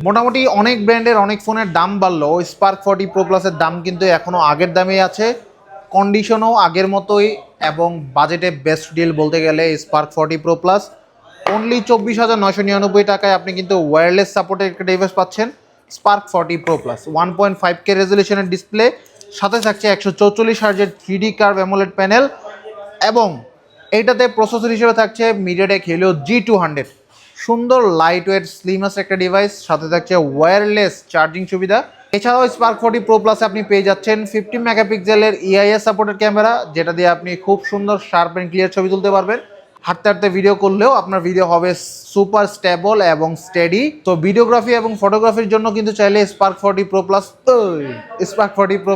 মোটামুটি অনেক ব্র্যান্ডের অনেক ফোনের দাম বাড়লো, স্পার্ক 40 প্রো প্লাসের দাম কিন্তু এখনও আগের দামেই আছে, কন্ডিশনও আগের মতোই, এবং বাজেটে বেস্ট ডিল বলতে গেলে স্পার্ক 40 প্রো প্লাস অনলি 24,999 টাকায় আপনি কিন্তু ওয়্যারলেস সাপোর্টের একটা ডিভাইস পাচ্ছেন। স্পার্ক 40 প্রো প্লাস 1.5K রেজলিউশনের ডিসপ্লে, সাথে থাকছে 144 হার্জের 3D কার্ভ অ্যামোলেড প্যানেল, এবং এইটাতে প্রসেসর হিসেবে থাকছে মিডিয়াটেক হেলিও G200। সুন্দর লাইট ওয়েট স্লিমাস একটা ডিভাইস, সাথে থাকছে ওয়্যারলেস চার্জিং সুবিধা। এছাড়াও স্পার্ক 40 প্রো প্লাসে আপনি পেয়ে যাচ্ছেন 50 মেগাপিক্সেলের EIS সাপোর্টেড ক্যামেরা, যেটা দিয়ে আপনি খুব সুন্দর শার্প অ্যান্ড ক্লিয়ার ছবি তুলতে পারবেন। হাঁটতে হাঁটতে ভিডিও করলেও আপনার ভিডিও হবে সুপার স্টেবল এবং স্টেডি। তো ভিডিওগ্রাফি এবং ফটোগ্রাফির জন্য কিন্তু চাইলে স্পার্ক 40 প্রো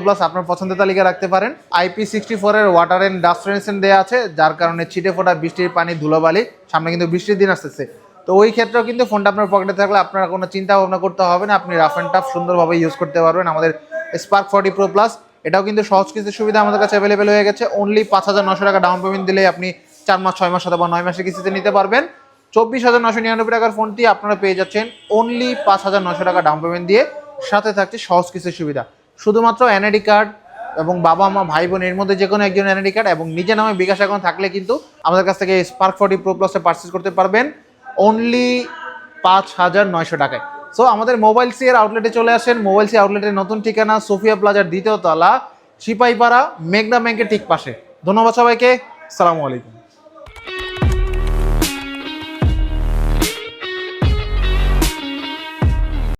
প্লাস আপনার পছন্দের তালিকা রাখতে পারেন। IP64 এর ওয়াটার অ্যান্ড ডাস্ট রেজিস্ট্যান্ট দেওয়া আছে, যার কারণে ছিটে ফোটা বৃষ্টির পানি ধুলোবালি, সামনে কিন্তু বৃষ্টির দিন আসতেছে, তো ওই ক্ষেত্রেও কিন্তু ফোনটা আপনার পকেটে থাকলে আপনার কোনো চিন্তা ভাবনা করতে হবে না, আপনি রাফ অ্যান্ড টাফ সুন্দরভাবে ইউজ করতে পারবেন আমাদের স্পার্ক 40 প্রো প্লাস। এটাও কিন্তু সহজ কিস্তির সুবিধা আমাদের কাছে অ্যাভেলেবেল হয়ে গেছে। অনলি 5,900 টাকা ডাউন পেমেন্ট দিলে আপনি 4 মাস 6 মাস অথবা 9 মাসের কিস্তিতে নিতে পারবেন। 24,999 টাকার ফোনটি আপনারা পেয়ে যাচ্ছেন অনলি 5,900 টাকা ডাউন পেমেন্ট দিয়ে, সাথে থাকছে সহজ কিস্তির সুবিধা। শুধুমাত্র এনআইডি কার্ড এবং বাবা মা ভাই বোন এর মধ্যে যে কোনো একজন এনআইডি কার্ড এবং নিজের নামে বিকাশ অ্যাকাউন্ট থাকলে কিন্তু আমাদের কাছ থেকে স্পার্ক 40 প্রো প্লাসে পারচেস করতে পারবেন অনলি 5,900 টাকায়। সো আমাদের মোবাইল সি এর আউটলেটে চলে আসেন। মোবাইল সি আউটলেটের নতুন ঠিকানা সোফিয়া প্লাজার 2য় তলা, সিপাহীপাড়া, মেঘনা ব্যাংকের ঠিক পাশে। ধন্যবাদ সবাইকে, আসসালামু আলাইকুম।